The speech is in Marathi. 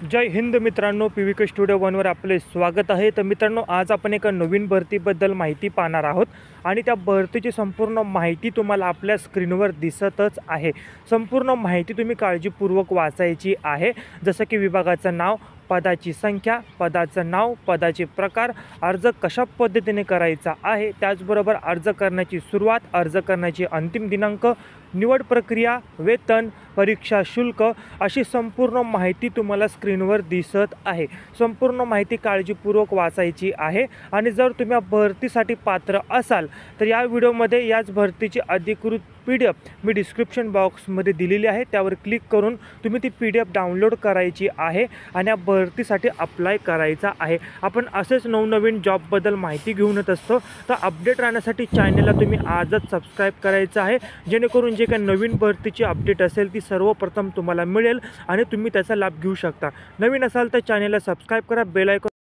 जय हिंद मित्रांनो, PVK स्टुडिओ वनवर आपले स्वागत आहे। तर मित्रांनो, आज आपण एका नवीन भरतीबद्दल माहिती पाहणार आहोत आणि त्या भरतीची संपूर्ण माहिती तुम्हाला आपल्या स्क्रीनवर दिसतच आहे। संपूर्ण माहिती तुम्ही काळजीपूर्वक वाचायची आहे, जसं की विभागाचं नाव, पदाची संख्या, पदाचं नाव, पदाचे प्रकार, अर्ज कशा पद्धतीने करायचा आहे, त्याचबरोबर अर्ज करण्याची सुरुवात, अर्ज करण्याची अंतिम दिनांक, निवड प्रक्रिया, वेतन, परीक्षा शुल्क अशी संपूर्ण माहिती तुम्हाला स्क्रीनवर दिसत आहे। संपूर्ण माहिती काळजीपूर्वक वाचायची आहे आणि जर तुम्ही भरतीसाठी पात्र असाल तर या व्हिडिओमध्ये याच भरतीची अधिकृत PDF मी डिस्क्रिप्शन बॉक्समध्ये दिलेली आहे, त्यावर क्लिक करून तुम्ही ती PDF डाउनलोड करायची आहे आणि या भरतीसाठी अप्लाय करायचा आहे। आपण असेच नवनवीन जॉबबद्दल माहिती घेऊन येत असतो, तर अपडेट राहण्यासाठी चॅनलला तुम्ही आजच सबस्क्राईब करायचं आहे, जेणेकरून जे काही नवीन भरतीची अपडेट असेल ती सर्वप्रथम तुम्हाला मिळेल आणि तुम्ही त्याचा लाभ घेऊ शकता। नवीन असाल तर चॅनलला सबस्क्राईब करा, बेल आयकॉन